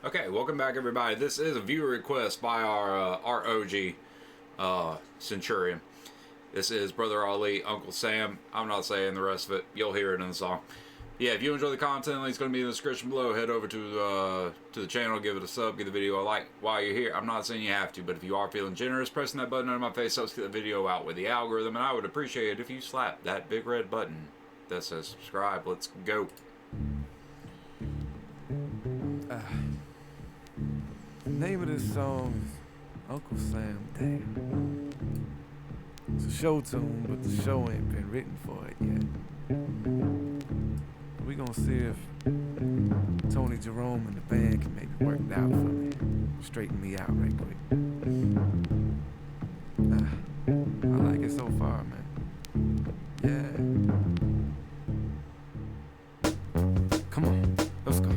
Okay, welcome back, everybody. This is a viewer request by our OG Centurion. This is Brother Ali, Uncle Sam. I'm not saying the rest of it. You'll hear it in the song. Yeah, if you enjoy the content, link's going to be in the description below. Head over to the channel, give it a sub, give the video a like while you're here. I'm not saying you have to, but if you are feeling generous, pressing that button under my face helps get the video out with the algorithm, and I would appreciate it if you slap that big red button that says subscribe. Let's go. The name of this song is Uncle Sam Damn. It's a show tune, but the show ain't been written for it yet. We gonna see if Tony Jerome and the band can make it work out for me. Straighten me out right quick. I like it so far, man. Yeah. Come on, let's go.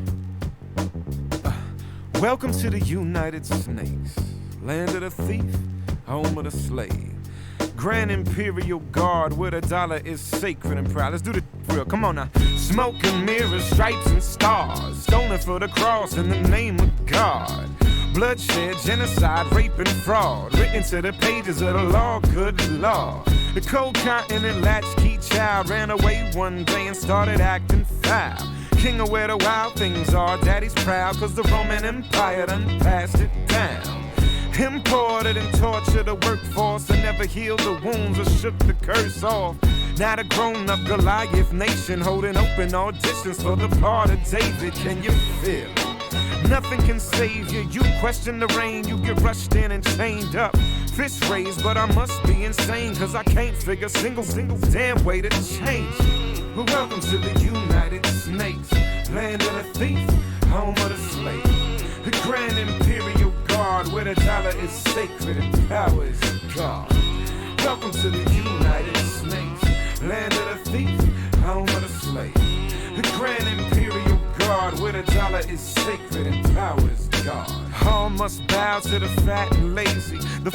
Welcome to the United Snakes, land of the thief, home of the slave. Grand Imperial Guard where the dollar is sacred and proud. Let's do the real, come on now. Smoke and mirrors, stripes and stars, stolen for the cross in the name of God. Bloodshed, genocide, rape and fraud, written to the pages of the law, good law. The cold continent latchkey child ran away one day and started acting foul. King of where the wild things are, daddy's proud, cause the Roman Empire done passed it down. Imported and tortured the workforce and never healed the wounds or shook the curse off. Now the grown-up Goliath nation holding open auditions for the part of David. Can you feel? Nothing can save you. You question the rain, you get rushed in and chained up. Fist raised, but I must be insane, cause I can't figure single damn way to change. Well, welcome to the United Snakes, land of the thief, home of the slave. The Grand Imperial Guard where the dollar is sacred and power is God. Welcome to the United Snakes, land of the thief, home of the slave. The Grand Imperial Guard where the dollar is sacred and power is God. All must bow to the fat and lazy. The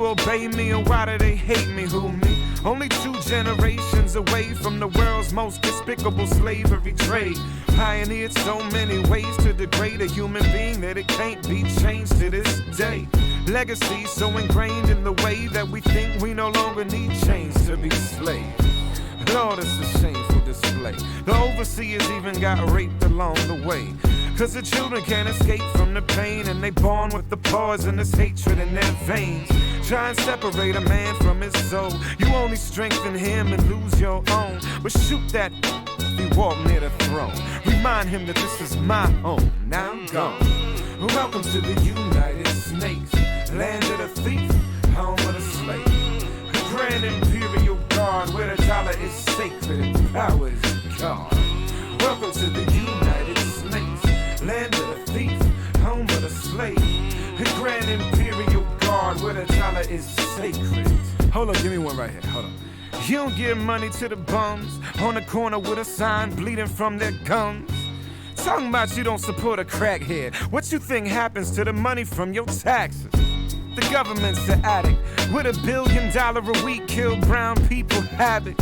obey me, and why do they hate me? Who me? Only 2 generations away from the world's most despicable slavery trade. Pioneered so many ways to degrade a human being that it can't be changed to this day. Legacy so ingrained in the way that we think we no longer need chains to be slaves. Lord, it's a shameful display. The overseers even got raped along the way. Cause the children can't escape from the pain, and they born with the poisonous hatred in their veins. Try and separate a man from his soul. You only strengthen him and lose your own. But shoot that if he walk near the throne. Remind him that this is my home. Now I'm gone. Welcome to the United Snakes, land of the thief, home of the slave. The Grand Imperial Guard where the dollar is sacred and power is God. Welcome to the United Snakes, land of the thief, home of the slave. The Grand Imperial Guard where the dollar is sacred. Hold on, give me one right here, hold on. You don't give money to the bums on the corner with a sign bleeding from their gums. Talking about you don't support a crackhead. What you think happens to the money from your taxes? The government's the addict with $1 billion a week kill brown people habit.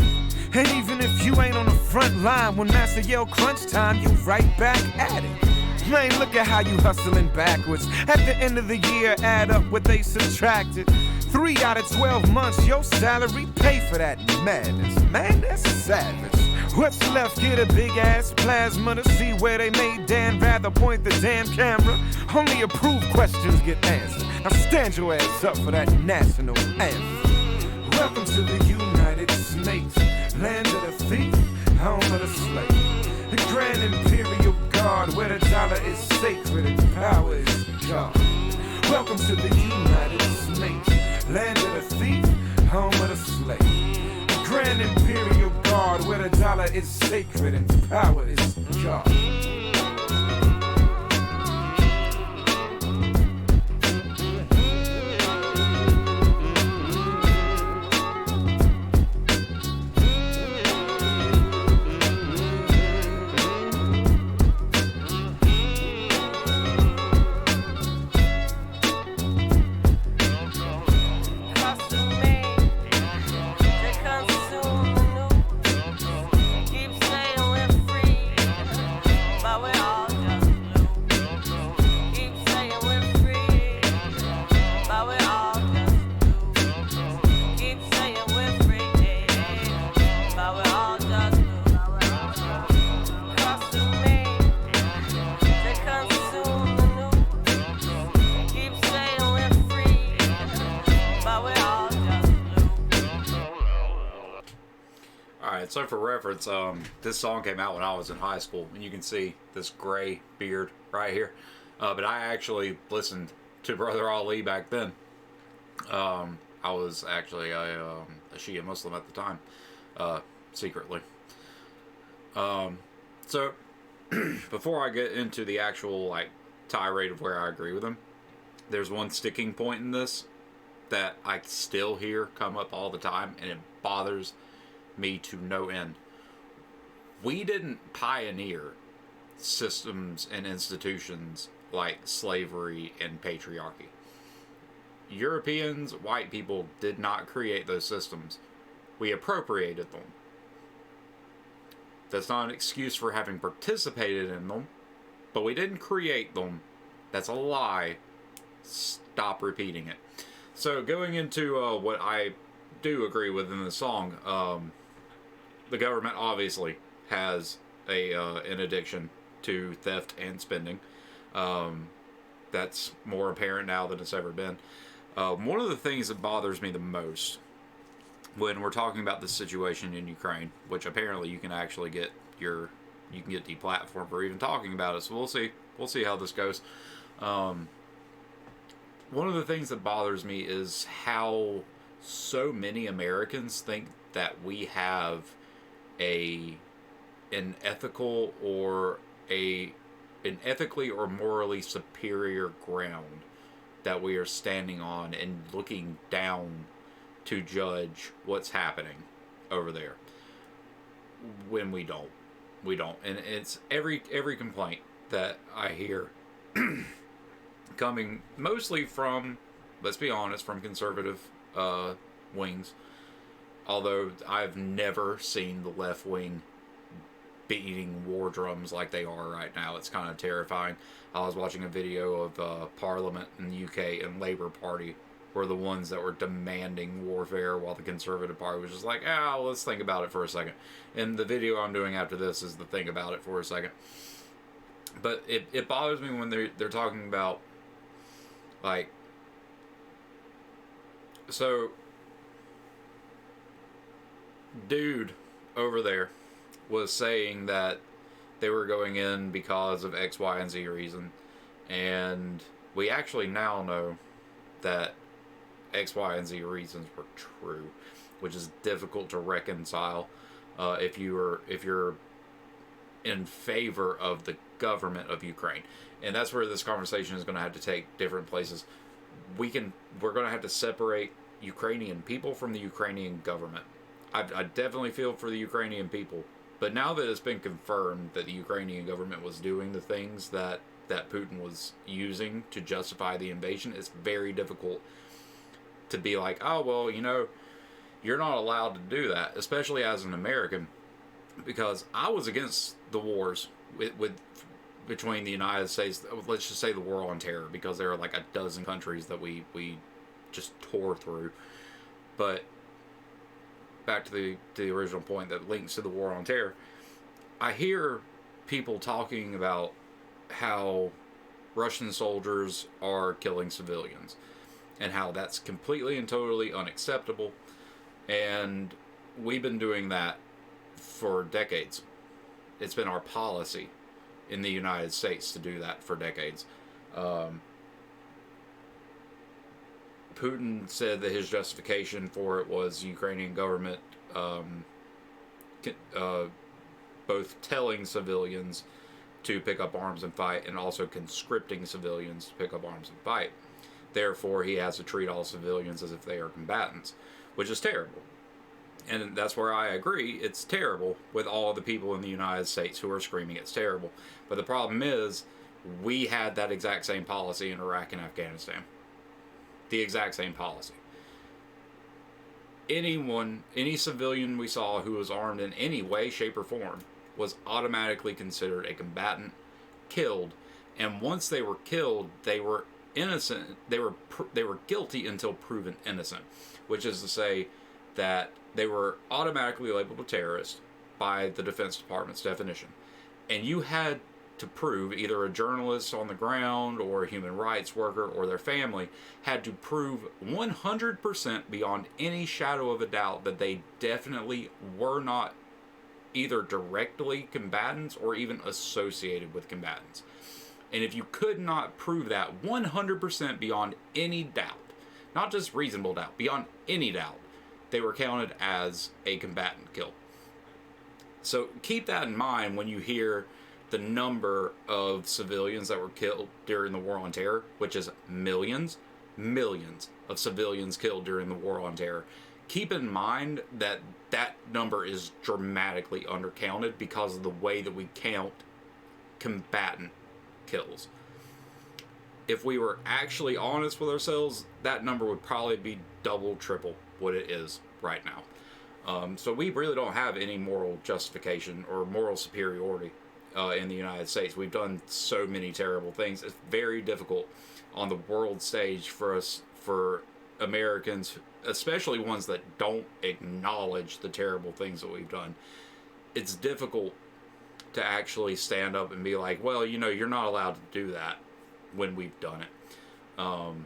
And even if you ain't on the front line, when Master yell crunch time, you right back at it. Man, look at how you hustling backwards. At the end of the year, add up what they subtracted. 3 out of 12 months, your salary pay for that madness. Man, that's savage. What's left? Get a big ass plasma to see where they made Dan rather point the damn camera. Only approved questions get answered. Now stand your ass up for that national anthem. Welcome to the United Snakes, land of the thief, home of the slave. The Grand Imperial Guard where the dollar is sacred and power is God. Welcome to the United Snakes, land of the thief, home of the slave. The Grand Imperial Guard where the dollar is sacred and power is God. Keep saying we're free. So for reference, this song came out when I was in high school, and you can see this gray beard right here. But I actually listened to Brother Ali back then. I was actually a Shia Muslim at the time, secretly. So before I get into the actual like tirade of where I agree with him, there's one sticking point in this that I still hear come up all the time, and it bothers me to no end. We didn't pioneer systems and institutions like slavery and patriarchy. Europeans, white people, did not create those systems. We appropriated them. That's not an excuse for having participated in them, but we didn't create them. That's a lie. Stop repeating it. So going into what I do agree with in the song, the government obviously has an addiction to theft and spending. That's more apparent now than it's ever been. One of the things that bothers me the most when we're talking about the situation in Ukraine, which apparently you can actually get deplatformed for even talking about it. So we'll see how this goes. One of the things that bothers me is how so many Americans think that we have an ethical or an ethically or morally superior ground that we are standing on and looking down to judge what's happening over there, when we don't. And it's every complaint that I hear coming mostly from, let's be honest, from conservative wings. Although I've never seen the left wing beating war drums like they are right now. It's kind of terrifying. I was watching a video of Parliament in the UK, and Labour Party were the ones that were demanding warfare, while the Conservative Party was just like, let's think about it for a second. And the video I'm doing after this is the think about it for a second. But it bothers me when they're talking about, like, so dude over there was saying that they were going in because of X, Y, and Z reason, and we actually now know that X, Y, and Z reasons were true, which is difficult to reconcile if you're in favor of the government of Ukraine. And that's where this conversation is going to have to take different places. We're going to have to separate Ukrainian people from the Ukrainian government. I definitely feel for the Ukrainian people, but now that it's been confirmed that the Ukrainian government was doing the things that Putin was using to justify the invasion, it's very difficult to be like, oh, well, you're not allowed to do that, especially as an American, because I was against the wars between the United States, let's just say the war on terror, because there are like a dozen countries that we just tore through. But back to the original point that links to the war on terror, I hear people talking about how Russian soldiers are killing civilians and how that's completely and totally unacceptable, and we've been doing that for decades. It's been our policy in the United States to do that for decades. Putin said that his justification for it was the Ukrainian government both telling civilians to pick up arms and fight, and also conscripting civilians to pick up arms and fight. Therefore, he has to treat all civilians as if they are combatants, which is terrible. And that's where I agree. It's terrible, with all the people in the United States who are screaming it's terrible. But the problem is, we had that exact same policy in Iraq and Afghanistan. The exact same policy. Any civilian we saw who was armed in any way, shape, or form was automatically considered a combatant, killed, and once they were killed, they were innocent. They were guilty until proven innocent, which is to say that they were automatically labeled a terrorist by the Defense Department's definition. And you had to prove, either a journalist on the ground or a human rights worker or their family had to prove 100% beyond any shadow of a doubt that they definitely were not either directly combatants or even associated with combatants. And if you could not prove that 100% beyond any doubt, not just reasonable doubt, beyond any doubt, they were counted as a combatant kill. So keep that in mind when you hear the number of civilians that were killed during the War on Terror, which is millions of civilians killed during the War on Terror. Keep in mind that that number is dramatically undercounted because of the way that we count combatant kills. If we were actually honest with ourselves, that number would probably be double, triple what it is right now. So we really don't have any moral justification or moral superiority in the United States. We've done so many terrible things. It's very difficult on the world stage for Americans, especially ones that don't acknowledge the terrible things that we've done. It's difficult to actually stand up and be like, well, you know, you're not allowed to do that when we've done it. And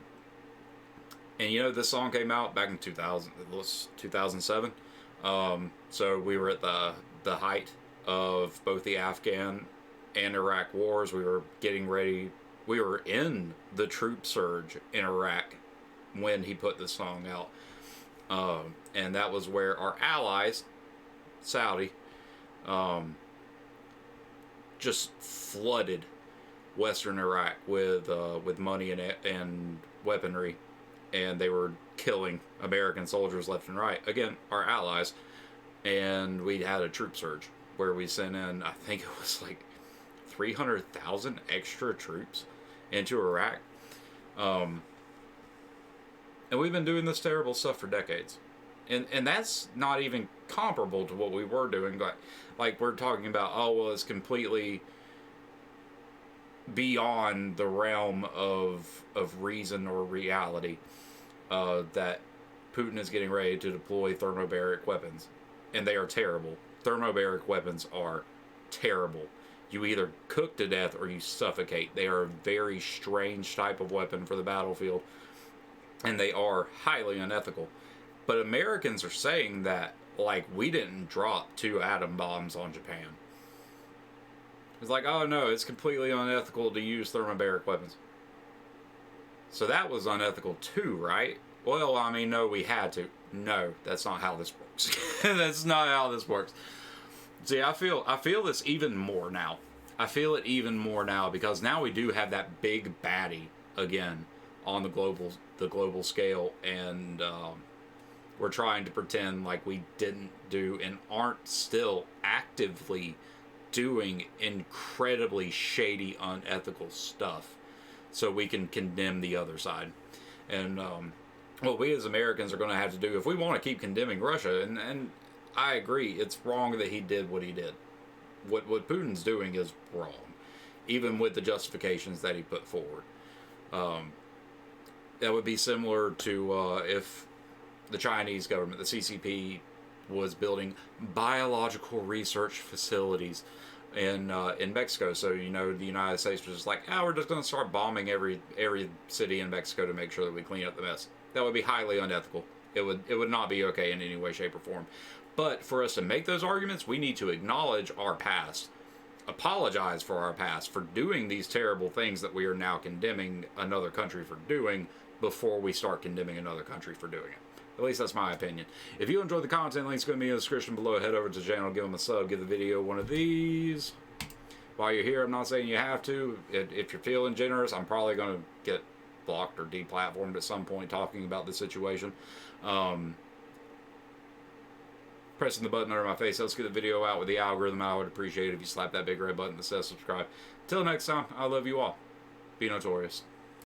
you know, this song came out back in 2007. So we were at the height of both the Afghan and Iraq wars. We were getting ready. We were in the troop surge in Iraq when he put this song out. And that was where our allies, Saudi, just flooded Western Iraq with money and weaponry, and they were killing American soldiers left and right. Again, our allies. And we had a troop surge where we sent in, I think it was like 300,000 extra troops into Iraq. And we've been doing this terrible stuff for decades. And that's not even comparable to what we were doing. Like we're talking about, oh, well, it's completely beyond the realm of reason or reality that Putin is getting ready to deploy thermobaric weapons. And they are terrible. Thermobaric weapons are terrible. You either cook to death or you suffocate. They are a very strange type of weapon for the battlefield. And they are highly unethical. But Americans are saying that, like, we didn't drop 2 atom bombs on Japan. It's like, oh no, it's completely unethical to use thermobaric weapons. So that was unethical too, right? Well, I mean, no, we had to. No, that's not how this works. That's not how this works. See, I feel this even more now. I feel it even more now because now we do have that big baddie again on the global scale, and we're trying to pretend like we didn't do and aren't still actively doing incredibly shady, unethical stuff so we can condemn the other side. And what we as Americans are going to have to do if we want to keep condemning Russia, and I agree, it's wrong that he did what he did. What Putin's doing is wrong, even with the justifications that he put forward. That would be similar to if the Chinese government, the CCP, was building biological research facilities in Mexico. So, you know, the United States was just like, we're just going to start bombing every city in Mexico to make sure that we clean up the mess. That would be highly unethical. It would not be okay in any way, shape, or form. But for us to make those arguments, we need to acknowledge our past, apologize for our past, for doing these terrible things that we are now condemning another country for doing before we start condemning another country for doing it. At least that's my opinion. If you enjoyed the content, links going to be in the description below. Head over to the channel, give them a sub, give the video one of these. While you're here, I'm not saying you have to. If you're feeling generous, I'm probably going to get blocked or deplatformed at some point talking about the situation. Pressing the button under my face helps get the video out with the algorithm. I would appreciate it if you slap that big red button that says subscribe. Till next time, I love you all. Be notorious.